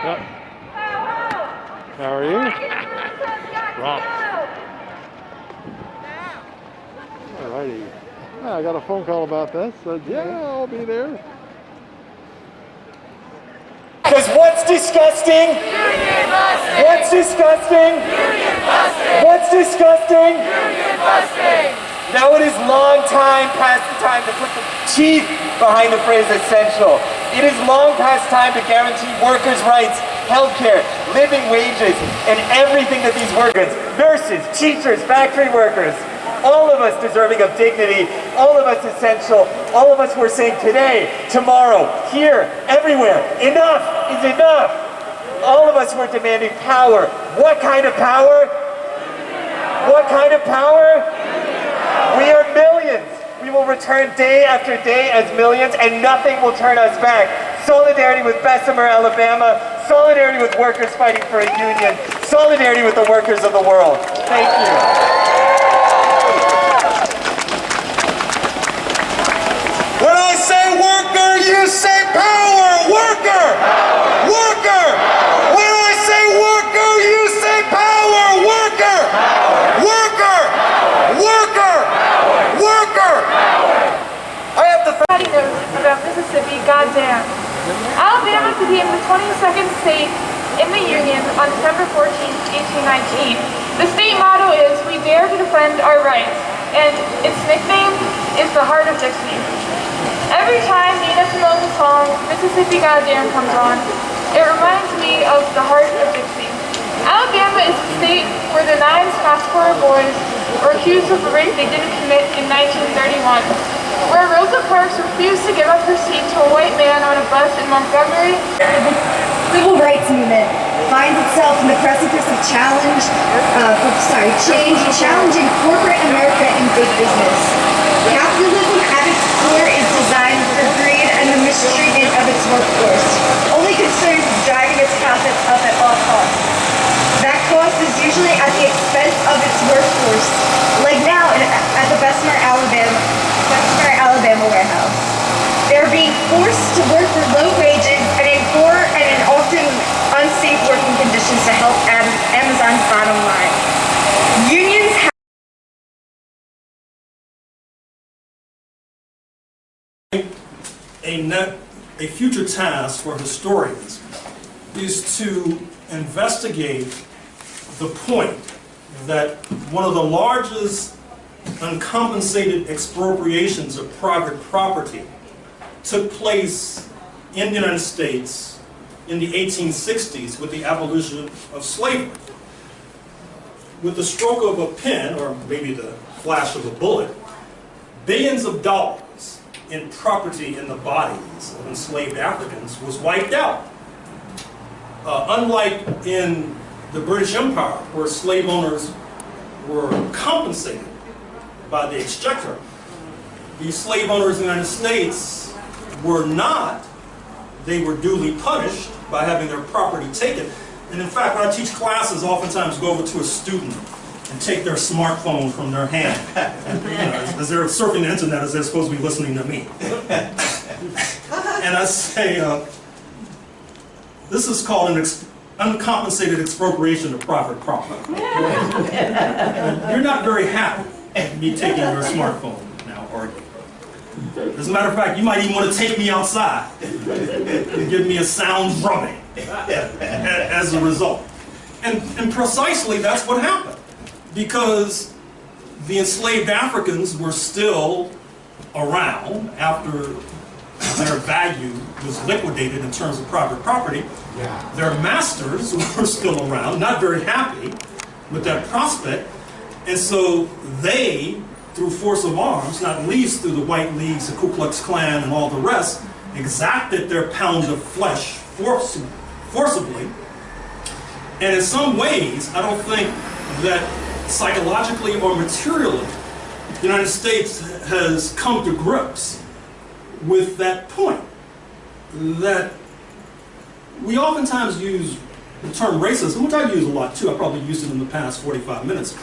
Yep. How are you? Rob. Alrighty. Yeah, I got a phone call about this. Said, yeah, I'll be there. Because what's disgusting? Union busting! What's disgusting? Union busting! What's disgusting? Union busting! Now it is long time past the time to put the teeth behind the phrase essential. It is long past time to guarantee workers' rights, healthcare, living wages, and everything that these workers, nurses, teachers, factory workers, all of us deserving of dignity, all of us essential, all of us who are saying today, tomorrow, here, everywhere, enough is enough. All of us who are demanding power. What kind of power? What kind of power? We are millions. We will return day after day as millions, and nothing will turn us back. Solidarity with Bessemer, Alabama. Solidarity with workers fighting for a union. Solidarity with the workers of the world. Thank you. When I say worker, you say power! Worker! Power. Worker! Power. When I say worker, you say power! Worker! Power. Worker! Power. Worker! Power. Worker! Power. I have the about Mississippi, goddamn. Alabama became the 22nd state in the Union on December 14, 1819. The state motto is, "We dare to defend our rights," and its nickname is the Heart of Dixie. Every time Nina Simone's song, Mississippi Goddamn, comes on, it reminds me of the Heart of Dixie. Alabama is the state where the 9 Scottsboro boys were accused of a rape they didn't commit in 1931. Where Rosa Parks refused to give up her seat to a white man on a bus in Montgomery. The civil rights movement finds itself in the precipice of change, challenging corporate America and big business. Capitalism at its core is designed for greed and the mistreatment of its workforce, only concerned with driving its profits up at all costs. That cost is usually at the expense of its workforce, like now at the Bessemer, Alabama warehouse. They're being forced to work for low wages and in poor and in often unsafe working conditions to help Amazon's bottom line. Unions a future task for historians is to investigate the point that one of the largest uncompensated expropriations of private property took place in the United States in the 1860s with the abolition of slavery. With the stroke of a pen, or maybe the flash of a bullet, billions of dollars in property in the bodies of enslaved Africans was wiped out. Unlike in the British Empire, where slave owners were compensated by the exchequer, the slave owners in the United States were not. They were duly punished by having their property taken. And in fact, when I teach classes, oftentimes go over to a student and take their smartphone from their hand. And, as they're surfing the internet, as they're supposed to be listening to me. And I say, this is called an uncompensated expropriation of private property. You're not very happy with me taking your smartphone now, are you? As a matter of fact, you might even want to take me outside and give me a sound drubbing as a result. And precisely that's what happened. Because the enslaved Africans were still around after their value was liquidated in terms of private property. Their masters were still around, not very happy with that prospect. And so they, through force of arms, not least through the White Leagues, the Ku Klux Klan, and all the rest, exacted their pound of flesh forcibly. And in some ways, I don't think that psychologically or materially, the United States has come to grips with that point. That we oftentimes use the term racism, which I use a lot too. I probably used it in the past 45 minutes.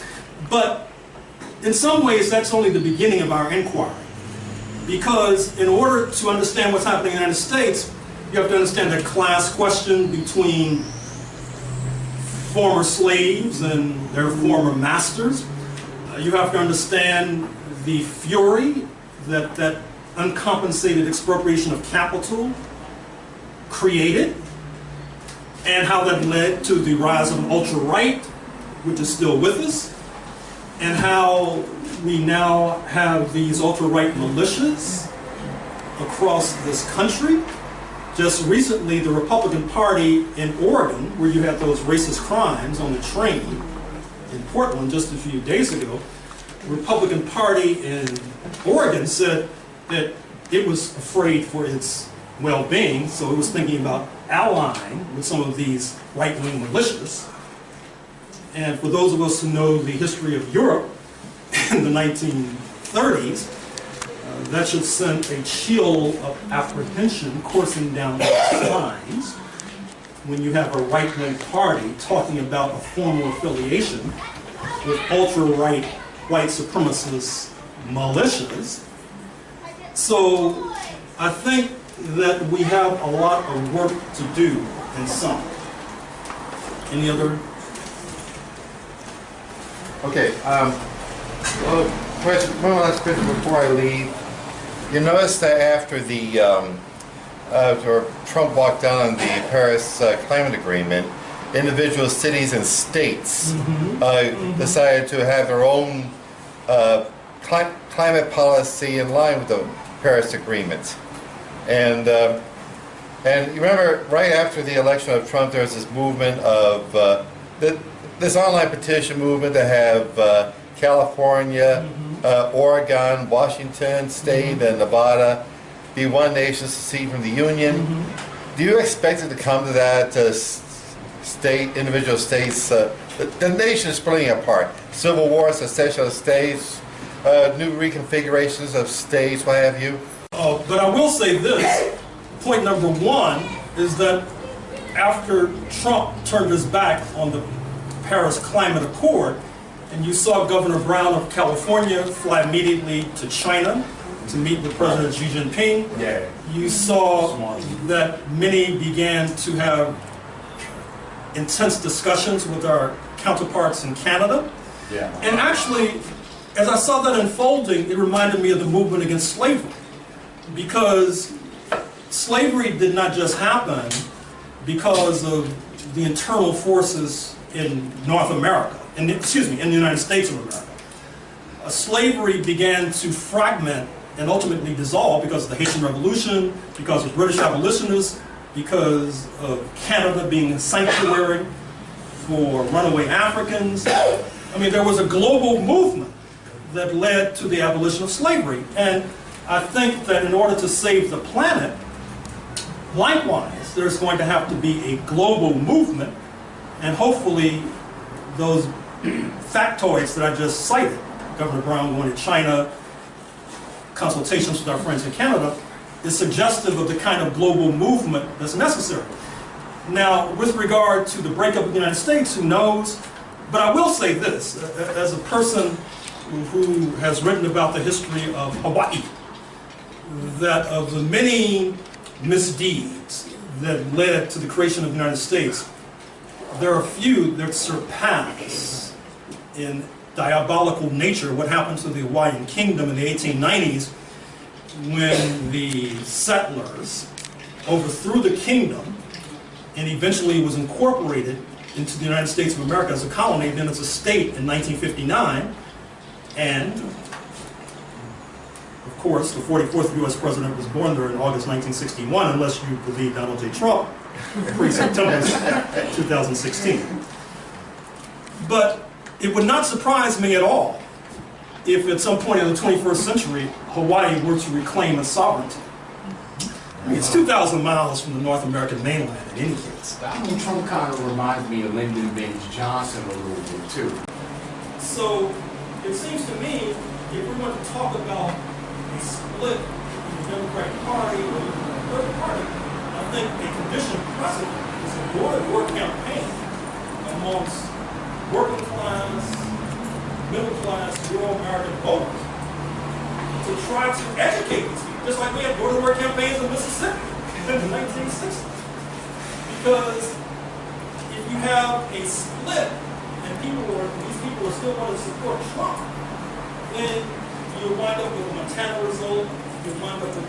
But in some ways, that's only the beginning of our inquiry. Because in order to understand what's happening in the United States, You have to understand that class question between former slaves and their former masters. You have to understand the fury that that uncompensated expropriation of capital created, and how that led to the rise of an ultra-right, which is still with us, and how we now have these ultra-right militias across this country. Just recently, the Republican Party in Oregon, where you had those racist crimes on the train in Portland just a few days ago, the Republican Party in Oregon said that it was afraid for its well-being, so it was thinking about allying with some of these right-wing militias. And for those of us who know the history of Europe in the 1930s, that should send a chill of apprehension coursing down our spines when you have a right-wing party talking about a formal affiliation with ultra-right white supremacist militias. So I think that we have a lot of work to do in some. Any other? Okay, one last question before I leave. You notice that after the Trump walked down on the Paris Climate Agreement, individual cities and states decided to have their own climate policy in line with the Paris Agreement. And you remember, right after the election of Trump, there was this movement of this online petition movement to have California, Oregon, Washington State, and Nevada be one nation secede from the Union. Do you expect it to come to that individual states? The nation is splitting apart. Civil war, secession of states, new reconfigurations of states, what have you? But I will say this. Point number one is that after Trump turned his back on the Paris Climate Accord, and you saw Governor Brown of California fly immediately to China to meet with President Xi Jinping. Yeah. You saw that many began to have intense discussions with our counterparts in Canada. Yeah. And actually, as I saw that unfolding, it reminded me of the movement against slavery. Because slavery did not just happen because of the internal forces in North America. In the United States of America. Slavery began to fragment and ultimately dissolve because of the Haitian Revolution, because of British abolitionists, because of Canada being a sanctuary for runaway Africans. I mean, there was a global movement that led to the abolition of slavery. And I think that in order to save the planet, likewise, there's going to have to be a global movement, and hopefully those factoids that I just cited, Governor Brown going to China, consultations with our friends in Canada, is suggestive of the kind of global movement that's necessary. Now, with regard to the breakup of the United States, who knows? But I will say this, as a person who has written about the history of Hawaii, that of the many misdeeds that led to the creation of the United States, there are few that surpass in diabolical nature what happened to the Hawaiian kingdom in the 1890s when the settlers overthrew the kingdom and eventually was incorporated into the United States of America as a colony, then as a state in 1959. And of course, the 44th U.S. president was born there in August 1961, unless you believe Donald J. Trump, pre-September 2016. But it would not surprise me at all if at some point in the 21st century, Hawaii were to reclaim its sovereignty. I mean, it's 2,000 miles from the North American mainland in any case. Donald Trump kind of reminds me of Lyndon Baines Johnson a little bit too. So it seems to me, if we want to talk about a split in the Democratic Party or even the Republican Party, I think a condition precedent is a door-to-door campaign amongst working class, middle class, Euro-American voters to try to educate these people, just like we have door-to-door campaigns in Mississippi. in the 1960s. Because if you have a split and these people are still going to support Trump, then you'll wind up with a Montana result, you'll wind up with the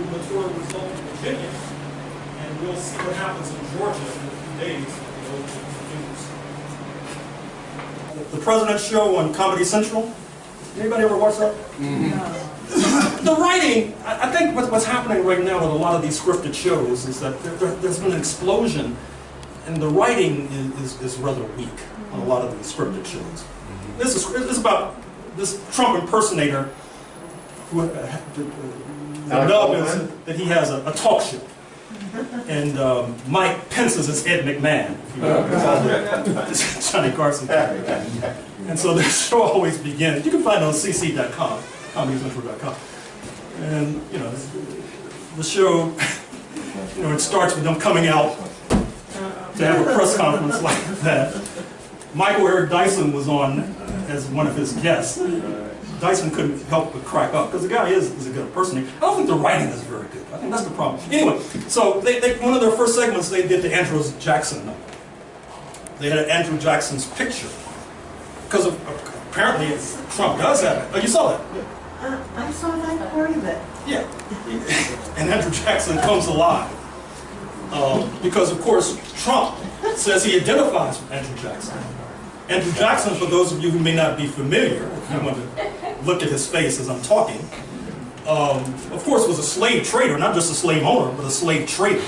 gubernatorial result in Virginia, and we'll see what happens in Georgia in a few days. The President Show on Comedy Central. Anybody ever watch that? Mm-hmm. The writing, I think what's happening right now with a lot of these scripted shows is that there's been an explosion, and the writing is rather weak on a lot of these scripted shows. Mm-hmm. This is about this Trump impersonator who the nub is that he has a talk show. And Mike Pence is his Ed McMahon, if you know, Johnny Carson. And so the show always begins. You can find it on cc.com, comedycentral.com. And you know, the show, you know, it starts with them coming out to have a press conference like that. Michael Eric Dyson was on as one of his guests. Dyson couldn't help but crack up because the guy is a good impersonator. I don't think the writing is very good. I think that's the problem. Anyway, so one of their first segments they did the Andrew Jackson number. They had Andrew Jackson's picture because apparently Trump does have it. Oh, you saw that? I saw that part of it. Yeah. And Andrew Jackson comes alive because, of course, Trump says he identifies with Andrew Jackson. Andrew Jackson, for those of you who may not be familiar, if you want to look at his face as I'm talking, of course was a slave trader, not just a slave owner, but a slave trader.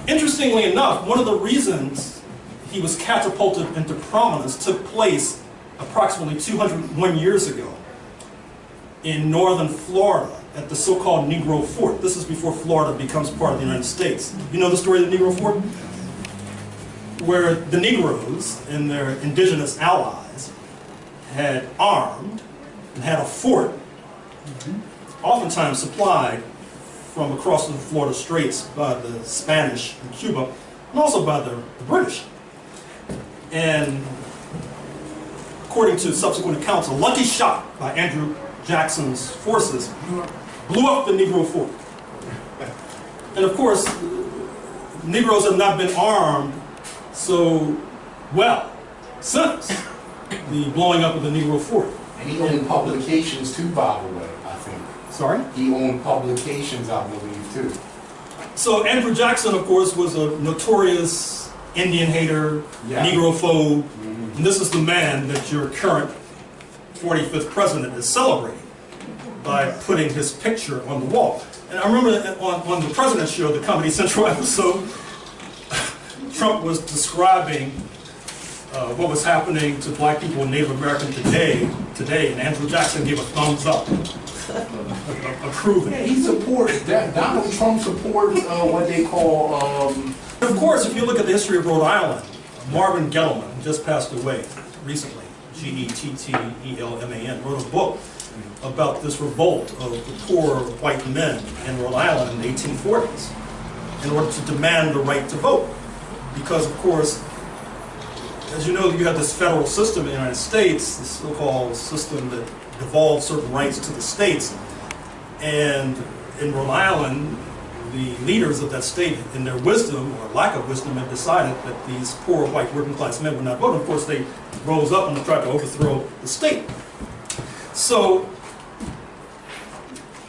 Interestingly enough, one of the reasons he was catapulted into prominence took place approximately 201 years ago in northern Florida at the so-called Negro Fort. This is before Florida becomes part of the United States. You know the story of the Negro Fort? Where the Negroes and their indigenous allies had armed and had a fort, oftentimes supplied from across the Florida Straits by the Spanish in Cuba, and also by the British. And according to subsequent accounts, a lucky shot by Andrew Jackson's forces blew up the Negro Fort. And of course, Negroes have not been armed so well since the blowing up of the Negro Fort. And he owned publications too, by the way, I think. Sorry? He owned publications, I believe, too. So Andrew Jackson, of course, was a notorious Indian hater, Negrophobe, and this is the man that your current 45th president is celebrating by putting his picture on the wall. And I remember on the President's Show, the Comedy Central episode, Trump was describing what was happening to black people and Native Americans today, and Andrew Jackson gave a thumbs up, approving. Yeah, he supports that. Donald Trump supports what they call. Of course, if you look at the history of Rhode Island, Marvin Gettleman, who just passed away recently, Gettelman, wrote a book about this revolt of the poor white men in Rhode Island in the 1840s in order to demand the right to vote. Because, of course, as you know, you have this federal system in the United States, the so-called system that devolves certain rights to the states. And in Rhode Island, the leaders of that state, in their wisdom or lack of wisdom, had decided that these poor white working class men would not vote. Of course, they rose up and tried to overthrow the state. So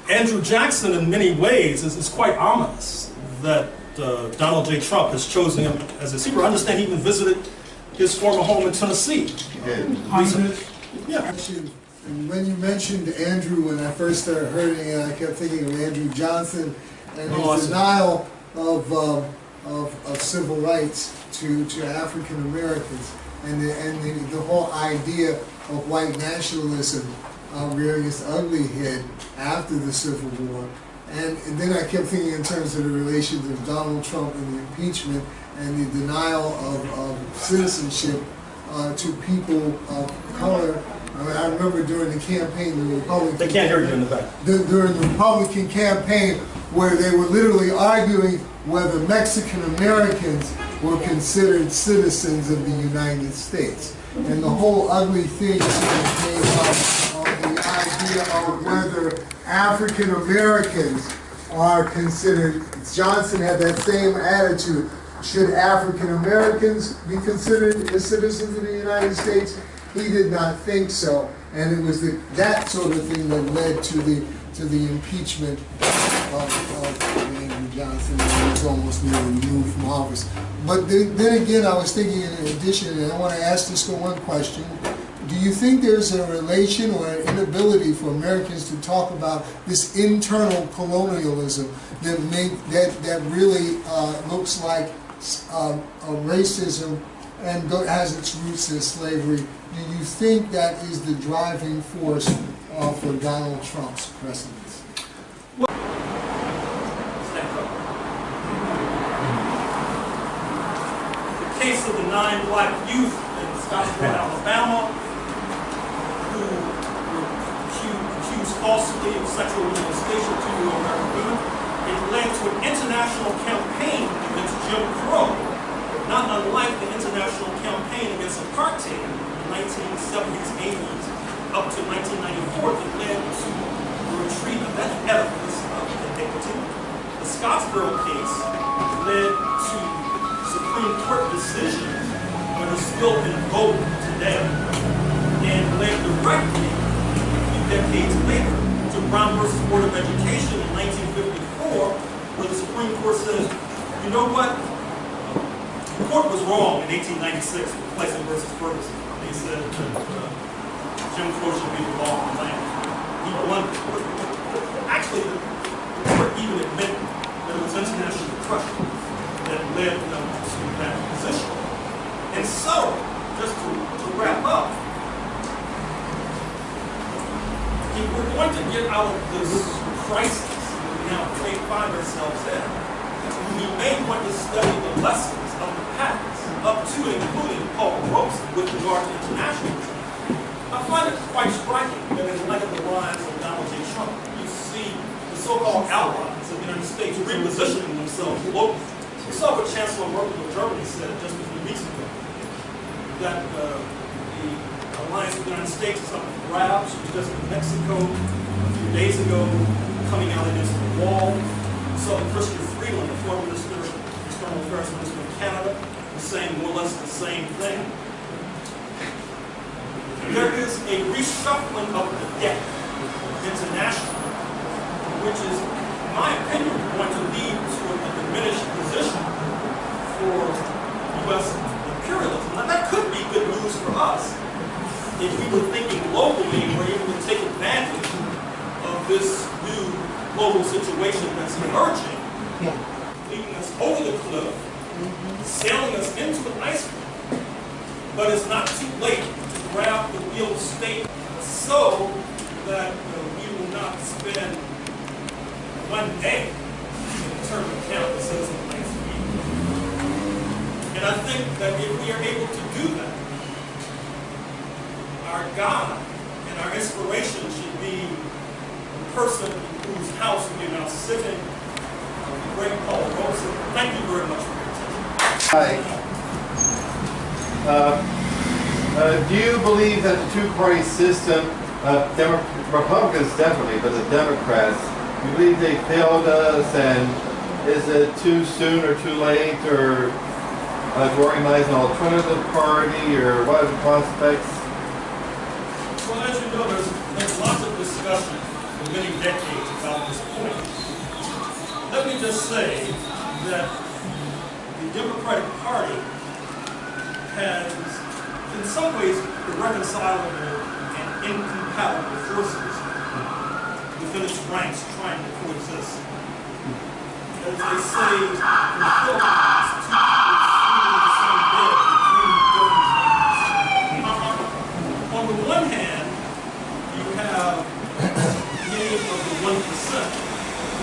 Andrew Jackson, in many ways, is quite ominous that Donald J. Trump has chosen him as his hero. I understand he even visited his former home in Tennessee. Yeah. And when you mentioned Andrew, when I first started hearing it, I kept thinking of Andrew Johnson and his denial of civil rights to African Americans, and the whole idea of white nationalism rearing its ugly head after the Civil War. And then I kept thinking in terms of the relations of Donald Trump and the impeachment and the denial of citizenship to people of color. I mean, I remember during the campaign, the Republican. They can't hear you in the back. During the Republican campaign, where they were literally arguing whether Mexican Americans were considered citizens of the United States, and the whole ugly thing came up on the idea of whether African Americans are considered, Johnson had that same attitude. Should African Americans be considered as citizens of the United States? He did not think so, and it was that sort of thing that led to the impeachment of Andrew Johnson, and he was almost nearly removed from office. But then again, I was thinking in addition, and I want to ask this for one question. Do you think there's a relation or an inability for Americans to talk about this internal colonialism that really looks like racism and has its roots in slavery? Do you think that is the driving force for Donald Trump's presidency? The case of the 9 black youth in Scottsdale, Alabama, who were accused falsely of sexual molestation to American women, it led to an international campaign against Jim Crow, not unlike the international campaign against apartheid in the 1970s, 80s, up to 1994, that led to the retreat of that edifice of iniquity. The Scottsboro case led to Supreme Court decisions that are still in vogue today, and led directly, a few decades later, to Brown versus Board of Education in 1954, where the Supreme Court says, you know what? The court was wrong in 1896 with Plessy versus Ferguson. They said Jim Crow should be the law of the land. He blundered. Actually, the court even admitted that it was international pressure that led them to that position. And so, just to wrap up, if we're going to get out of this crisis that we now find ourselves in, we may want to study the lessons of the past, up to and including Paul Robeson with regard to internationalism. I find it quite striking that in light of the rise of Donald J. Trump, you see the so-called allies of the United States repositioning themselves globally. We saw what Chancellor Merkel of Germany said just a few weeks ago, that the alliance with the United States is up for grabs. She was just in Mexico a few days ago, coming out against the wall. We saw Christopher Freeland, the former External Affairs Minister of Canada, was saying more or less the same thing. There is a reshuffling of the deck internationally, which is, in my opinion, going to lead to a diminished position for U.S. imperialism. Now, that could be good news for us if we were thinking globally and were able to take advantage of this new global situation that's emerging, leading us over the cliff, sailing us into an iceberg. But it's not too late to grab the real estate so that we will not spend one day in terms of count that says in the next week. And I think that if we are able to do that, our God and our inspiration should be the person in whose house we are now sitting, the great Paul Robeson. Thank you very much for your attention. Hi. Do you believe that the two-party system, Republicans definitely, but the Democrats, you believe they failed us, and is it too soon or too late, or to organize an alternative party, or what are the prospects? Well, as you know, there's lots of discussion for many decades about this point. Let me just say that the Democratic Party has, in some ways, irreconcilable and incompatible forces within its ranks trying to coexist. As they say in the Philippines, two people swinging the same bed between different things. On the one hand, you have many of the 1%,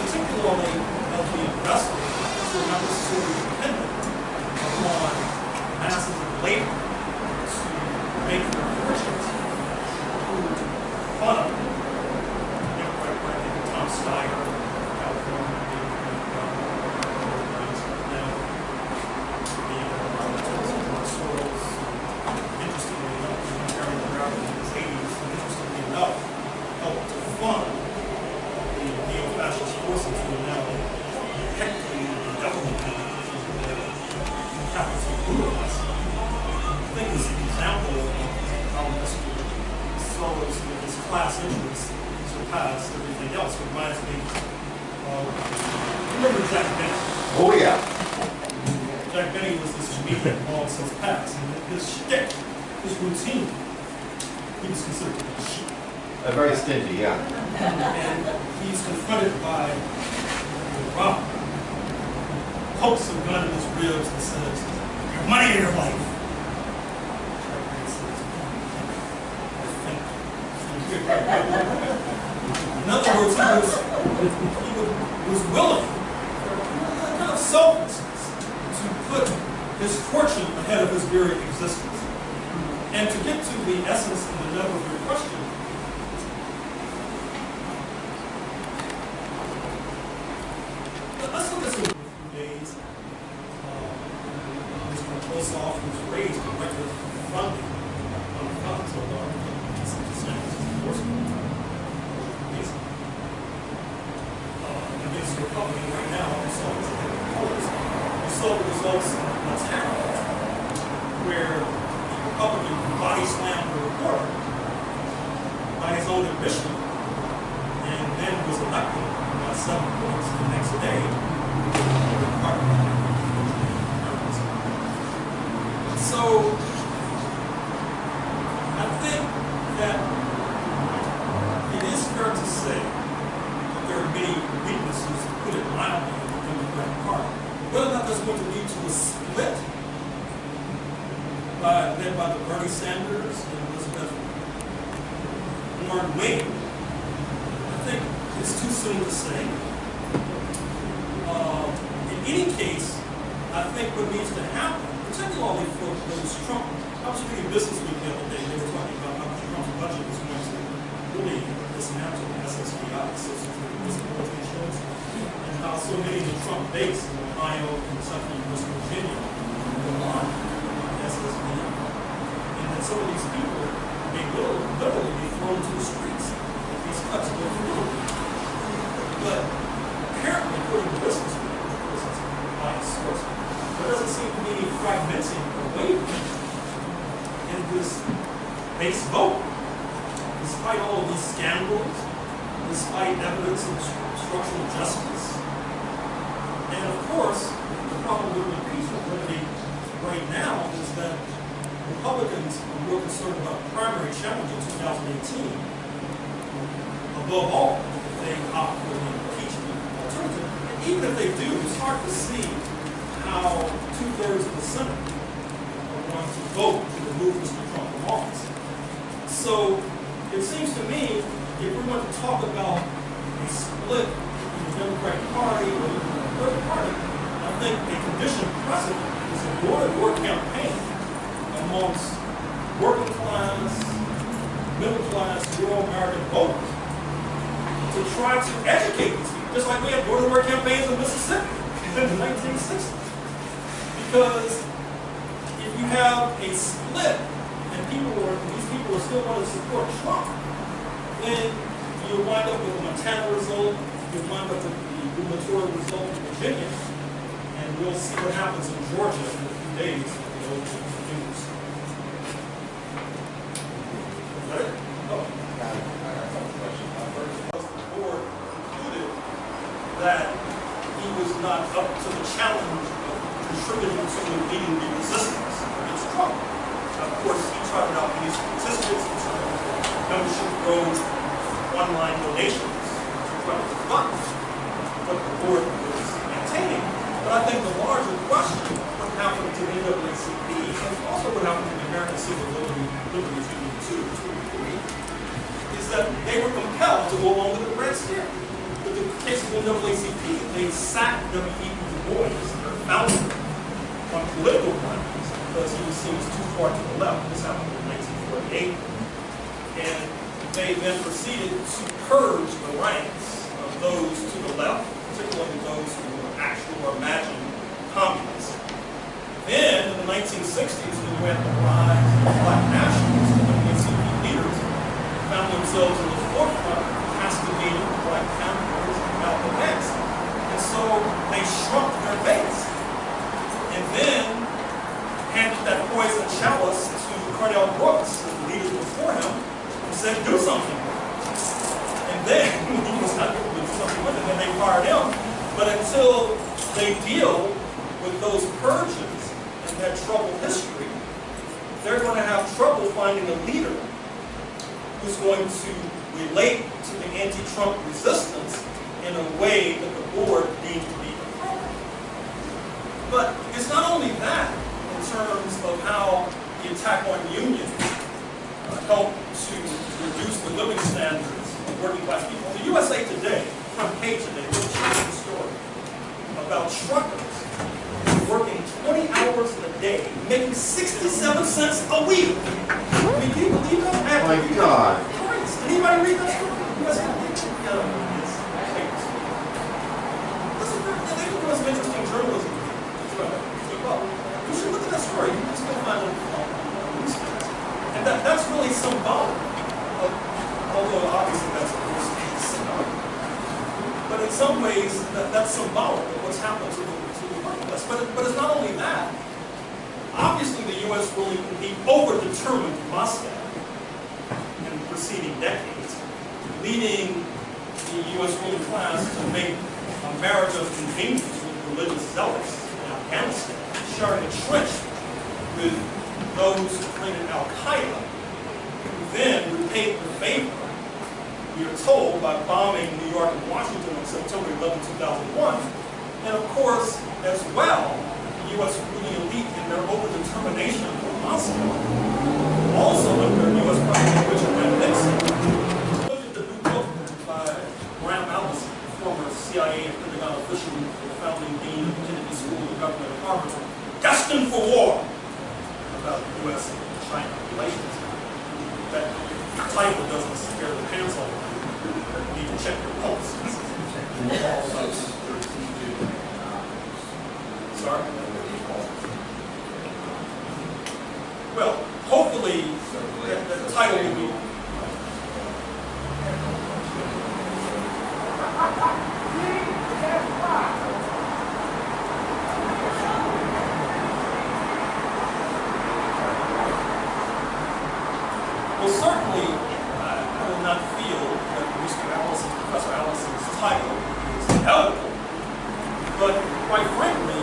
particularly of the investors, who are not necessarily dependent upon masses of labor to make their fortunes, who fund Democratic Party, Tom Steyer, California, interestingly enough, Gerald Horne in his 80s, interestingly enough, helped to fund the neo-fascist forces who are now remember Jack Benny? Oh, yeah. Jack Benny was this comedian long since passed, and his shtick, his routine, he was considered to be a sheep. Very stingy, yeah. And he's confronted by the robber, pokes a gun in his ribs and says, "Your money or your life." Jack Benny says, in other words, he was willing, kind of selflessness, to put his fortune ahead of his very existence. And to get to the essence and the nub of your question, let's look at some few days. Mr. Ossoff was raised to record funding on the funds of our against the Republican right now, we saw this in the polls. We saw the results in Montana, where the Republican body slammed the reporter by his own admission, and then was elected by 7 points the next day. So I think that it is fair to say that there are many weaknesses, to put it mildly, in the Democratic Party. Whether or not that's going to lead to a split led by the Bernie Sanders and Elizabeth Warren wing, I think it's too soon to say. In any case, I think what needs to happen, particularly for those Trump, I was reading Business Week the other day, they were talking about how Trump's budget was going to really dismantle the SSDI, Social Disability Insurance, and how so many of the Trump base in Ohio, Kentucky, and West Virginia rely on SSDI. And that some of these people may literally be thrown to the streets if these cuts go through. But apparently, according to Business Week, this is my source, there doesn't seem to be any fragmenting or wavering in this base vote. Despite all of these scandals, despite evidence of structural justice. And of course, the problem with the impeachment remedy right now is that Republicans are more concerned about the primary challenge in 2018. Above all, if they opt for the impeachment alternative. And even if they do, it's hard to see how 2/3 of the Senate are going to vote to remove Mr. Trump from office. So it seems to me, if we're going to talk about a split in the Democratic Party or the Republican Party, I think a condition precedent is a door-to-door campaign amongst working class, middle class, rural American voters to try to educate these people, just like we had door-to-door campaigns in Mississippi in the 1960s. Because if you have a split and these people are still going to support Trump, then you'll wind up with the Montana result, you'll wind up with the gubernatorial result in Virginia, and we'll see what happens in Georgia in a few days at the old news. Is that it? Oh. I got a couple questions. The board concluded that he was not up to the challenge of contributing to leading the resistance against Trump. Of course, he trotted out these statistics in terms of membership growth, online donations to Trump funds, what the board was maintaining. But I think the larger question, what happened to the NAACP, and also what happened to the American Civil Liberties Union 2, 2 and 3, is that they were compelled to go along with the red scare. With the case of the NAACP, they sacked W.E.B. Du Bois, their founder, on political grounds because he was seen as too far to the left. This happened in 1948. And they then proceeded to purge the ranks of those to the left, particularly those who were actual or imagined communists. Then, in the 1960s, when you had the rise of black nationalists, the NAACP leaders found themselves in the forefront, castigating black Panthers and Malcolm X. And so they shrunk their base. And then handed that poison chalice to Cornell Brooks, the leaders before him, and said, do something. And then, he was not able to do something with it, and they fired him. But until they deal with those purges and that troubled history, they're going to have trouble finding a leader who's going to relate to the anti-Trump resistance in a way that the board deemed to be appropriate. But it's not only that in terms of how the attack on unions helped to reduce the living standards of working class people. The USA Today, front page today, was a story about truckers working 20 hours a day, making 67 cents a week. I mean, do you believe that? Oh my God. Christ, anybody read that story? USA Today? They do some interesting journalism as well. You should look at that story. You can still find it on newspapers. And that's really symbolic of, although obviously that's symbolic. But in some ways, that's symbolic of what's happened to the workplace. But it's not only that. Obviously, the U.S. really can be over-determined Moscow in the preceding decades, leading the U.S. ruling class to make a marriage of convenience with religious zealots in Afghanistan, sharing a trench with those who created Al-Qaeda, who then repaid the favor, we are told, by bombing New York and Washington on September 11, 2001, and of course, as well, the U.S. ruling elite in their over-determination for Moscow, also under U.S. President Richard Nixon. Look at the new book by Graham Allison, former CIA and Pentagon official, the founding dean of the Kennedy School of Government at Harvard, destined for war, about U.S. and China relations. That title doesn't scare the pants off of you. You need to check your pulse. Sorry? Well, hopefully the title will be well, certainly, I will not feel that Professor Allison's title is helpful, but quite frankly,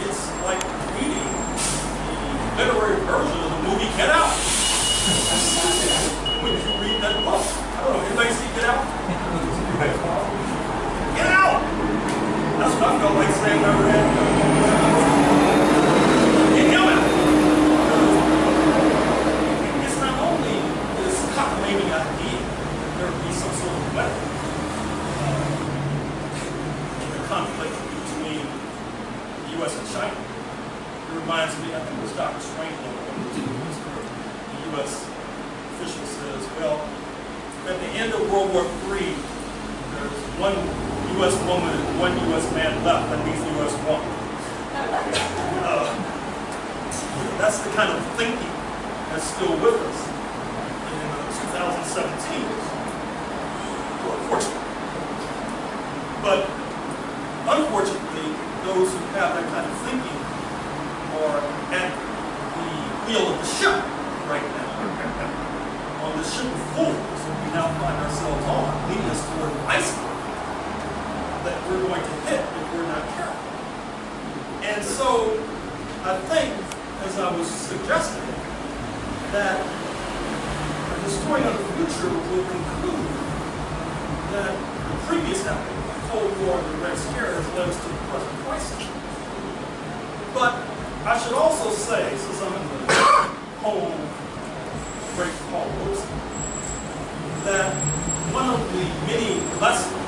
it's like reading the literary version of the movie Get Out. When you read that book, I don't know, anybody see Get Out? Get out! That's what I felt like saying when I read. Get him out! It's not only this cockamamie idea that there would be some sort of weapon in the conflict between the U.S. and China. It reminds me, I think it was Dr. Strangelove, the U.S. official says, well, at the end of World War III, there's one U.S. woman and one U.S. man left. That means the U.S. won. That's the kind of thinking that's still with us in 2017. Well, unfortunately. But unfortunately, those who have that kind of thinking are at the wheel of the ship right now. On the ship of fools that we now find ourselves on, leading us toward an iceberg that we're going to hit if we're not careful. And so I think, as I was suggesting, that a historian of the future will conclude that the previous epoch, the Cold War and the Red Scare, has led us to the present crisis. But I should also say, since I'm in the home great Paul Wilson, that one of the many lessons